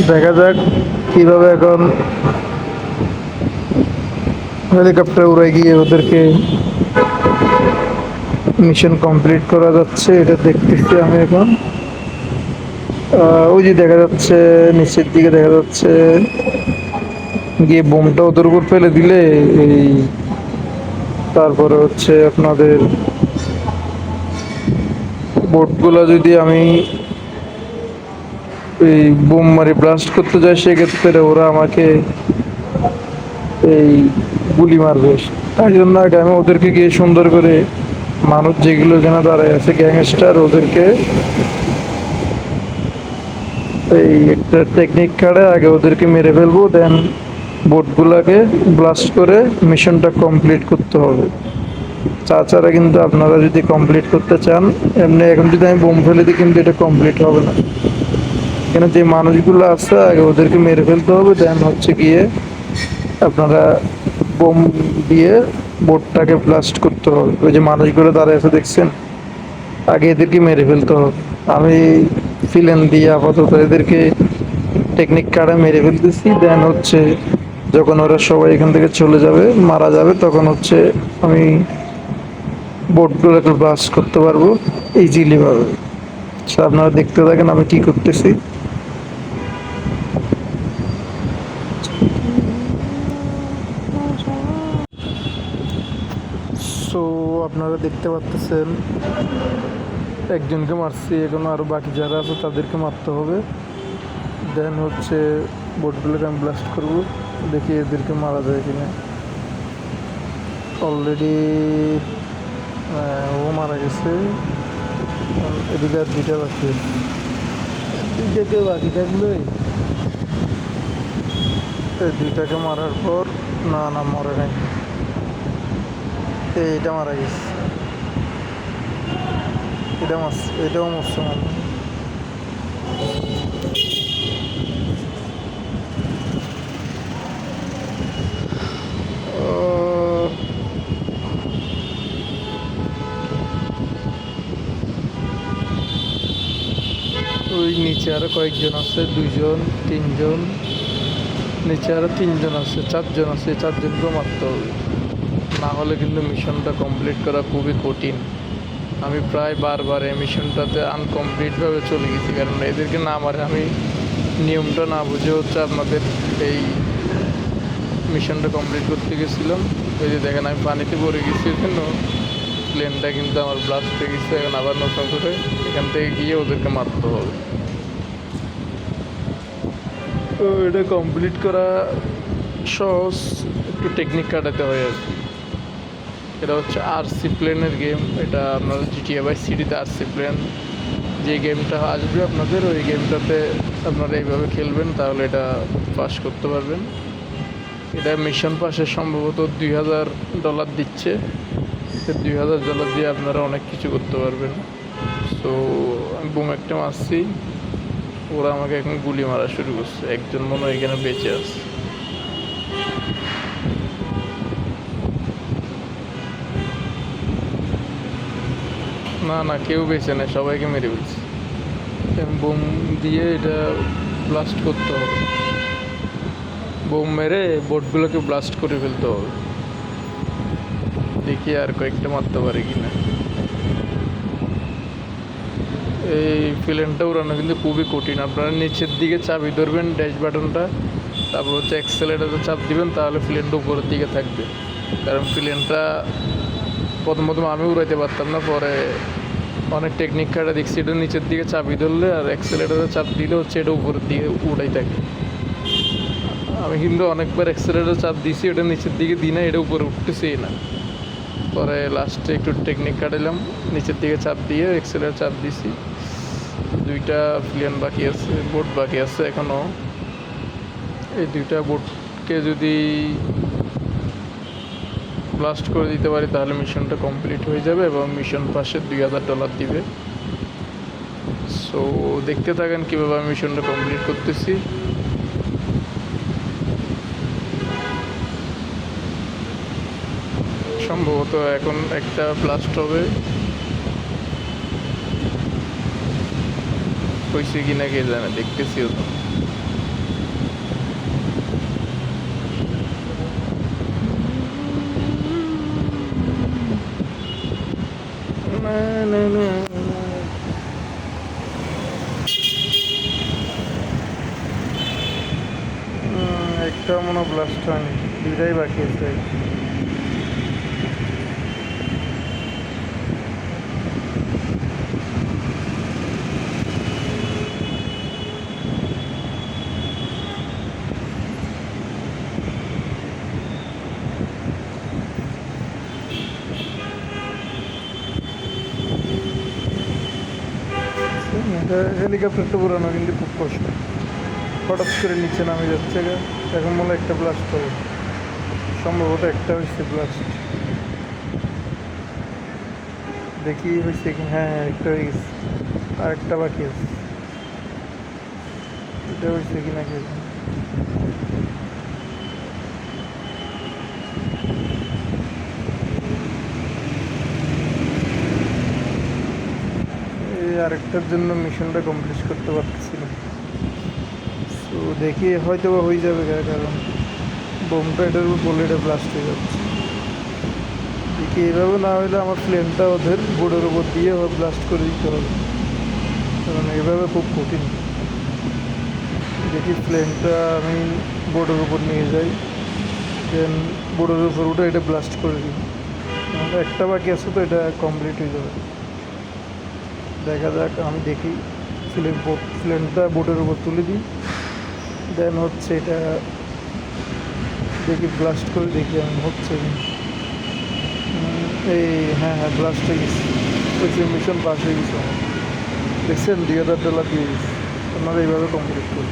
দেখা যাক কিভাবে এখন হেলিকপ্টার উড়ে গিয়ে ওদেরকে মিশন কমপ্লিট করা যাচ্ছে, এটা দেখতেছি আমি এখন। ওই যে দেখা যাচ্ছে, নিচের দিকে দেখা যাচ্ছে গিয়ে বোমটা ওদের উপর ফেলে দিলে এই তারপরে হচ্ছে আপনাদের বোটগুলো যদি আমি এই বোম মারি ব্লাস্ট করতে যাই, সেক্ষেত্রে ওরা আমাকে এই গুলি মারবে। তাই জন্য আগে আমি ওদেরকে গিয়ে সুন্দর করে মানুষ যেগুলো যেন দাঁড়ায় আছে গ্যাংস্টার, ওদেরকে এই একটা টেকনিক কার্ডে আগে ওদেরকে মেরে ফেলবো, দেন বোটগুলাকে ব্লাস্ট করে মিশনটা কমপ্লিট করতে হবে। তাছাড়া কিন্তু আপনারা যদি কমপ্লিট করতে চান, এমনি এখন যদি আমি বোম ফেলে দিই কিন্তু এটা কমপ্লিট হবে না। এখানে যে মানুষগুলো আছে আগে ওদেরকে মেরে ফেলতে হবে, দেন হচ্ছে গিয়ে আপনারা বোম দিয়ে বোটটাকে ব্লাস্ট করতে হবে। ওই যে মানুষগুলো দাঁড়ায় আছে দেখছেন, আগে এদেরকে মেরে ফেলতে হবে। আমি ফিলেন দিয়ে আপাতত এদেরকে টেকনিক কার্ডে মেরে ফেলতেছি, দেন হচ্ছে যখন ওরা সবাই এখান থেকে চলে যাবে, মারা যাবে, তখন হচ্ছে আমি বোটগুলোকে ব্লাস্ট করতে পারবো ইজিলি ভাবে। আচ্ছা, আপনারা দেখতে থাকেন আমি কি করতেছি। সো আপনারা দেখতে পাচ্ছেন একজনকে মারছি, এখন আরো বাকি যারা আছে তাদেরকে মারতে হবে। দেন হচ্ছে বোটগুলোকে আমি ব্লাস্ট করবো, দেখি এদেরকে মারা যায় কিনা। অলরেডি ও মারা গেছে। এদিকে আর দুইটা বাকি, দুইটাকে বাকি থাকলে এই দুইটাকে মারার পর, না না মরে নাই, এইটা মারা গেছে, এটা মারছে, এটাও মরছে মানে। ওই নিচে আরো কয়েকজন আছে, দুইজন তিনজন, নিচে আরো তিনজন আছে, চারজন আছে, চারজনকেও মারতে হবে, না হলে কিন্তু মিশনটা কমপ্লিট করা খুবই কঠিন। আমি প্রায় বারবার এই মিশনটাতে আনকমপ্লিটভাবে চলে গেছি, কারণ এদেরকে না মারে আমি নিয়মটা না বুঝে হচ্ছে আপনাদের এই মিশনটা কমপ্লিট করতে গেছিলাম। এই যে দেখেন আমি পানিতে পড়ে গেছি, জন্য প্লেনটা কিন্তু আমার ব্লাস্ট হয়ে গেছে। এখন আবার নতুন করে এখান থেকে গিয়ে ওদেরকে মারতে হবে। তো এটা কমপ্লিট করা সহজ, একটু টেকনিক কাটাতে হয় আর কি। এটা হচ্ছে আরসি প্লেনের গেম, এটা আপনারা জিটিএ বাই সিটিতে আরসি প্লেন যে গেমটা আসবে আপনাদের, ওই গেমটাতে আপনারা এইভাবে খেলবেন, তাহলে এটা পাস করতে পারবেন। এটা মিশন পাশে সম্ভবত $2000 দিচ্ছে। $2000 দিয়ে আপনারা অনেক কিছু করতে পারবেন। সো আমি বুম একটা মারছি, ওরা আমাকে এখন গুলি মারা শুরু করছে, একজন মনে হয় এখানে বেঁচে আছে। না না, কেউ বেঁচে নেই, সবাইকে মেরে ফেলছে। বোম দিয়ে এটা ব্লাস্ট করতে হবে, বোম মেরে বোটগুলোকে ব্লাস্ট করে ফেলতে হবে। দেখি আর কয়েকটা মারতে পারে কিনা। এই প্লেনটা উড়ানো কিন্তু খুবই কঠিন। আপনারা নিচের দিকে চাবি ধরবেন, ড্যাশ বাটনটা, তারপর হচ্ছে অ্যাক্সেলেটারে চাপ দিবেন, তাহলে প্লেনটা উপরের দিকে থাকবে। কারণ প্লেনটা প্রথম প্রথম আমি উড়াইতে পারতাম না, পরে অনেক টেকনিক খাটা দেখছি এটা নিচের দিকে চাবি ধরলে আর অ্যাক্সেলেটারে চাপ দিলে হচ্ছে এটা উপরের দিকে উড়াই থাকে। আমি কিন্তু অনেকবার অ্যাক্সেলেটারে চাপ দিছি, এটা নিচের দিকে দিই না, এটা উপরে উঠতেছেই না। পরে লাস্টে একটু টেকনিক কাটালাম, নিচের দিকে চাপ দিয়ে এক্সেলের চাপ দিছি। দুইটা প্লেন বাকি আছে, বোট বাকি আছে এখনও। এই দুইটা বোটকে যদি ব্লাস্ট করে দিতে পারি তাহলে মিশনটা কমপ্লিট হয়ে যাবে এবং মিশন পাশে $2000 দিবে। সো দেখতে থাকেন কীভাবে আমি মিশনটা কমপ্লিট করতেছি। সম্ভবত এখন একটা ব্লাস্ট হবে, হয়েছে কি না কে জানে, দেখতেছিও তো। একটা মনে ব্লাস্ট হয়নি, দুইটাই বাকি আছে। হেলিকপ্টারটা পুরানো কিন্তু খুব কষ্ট, হঠাৎ করে নিচে নামে যাচ্ছে গা। এখন মনে হয় একটা ব্লাস্ট হবে, সম্ভবত একটা হয়েছে ব্লাস্ট। দেখি হয়েছে কি, হ্যাঁ হ্যাঁ একটা হয়ে গেছে, আর একটা বাকি আছে। এটা হয়েছে কি নাকি, এই আরেকটার জন্য মিশনটা কমপ্লিট করতে পারতেছি না। তো দেখি হয়তো বা হয়ে যাবে গা, কারণ বোমটা এটার উপর বলে এটা ব্লাস্ট হয়ে যাচ্ছে। দেখি এইভাবে না হলে আমার প্লেনটা ওদের বোর্ডের উপর দিয়ে ব্লাস্ট করে দিতে হবে, কারণ এইভাবে খুব কঠিন। দেখি প্লেনটা আমি বোর্ডের উপর নিয়ে যাই, দেন বোর্ডের উপর উঠে এটা ব্লাস্ট করে দিই। একটা বাকি আছে, তো এটা কমপ্লিট হয়ে যাবে। দেখা যাক, আমি দেখি প্লেনটা বোর্ডের উপর তুলে দিই, দেন হচ্ছে এটা দেখি ব্লাস্ট করে দেখি আমি হচ্ছে কি। এই হ্যাঁ হ্যাঁ ব্লাস্ট হয়ে গেছে, ওই মিশন পাস হয়ে গেছে আমার। দেখছেন $2000 দিয়ে গেছে। আপনারা এইভাবে কমপ্লিট করুন।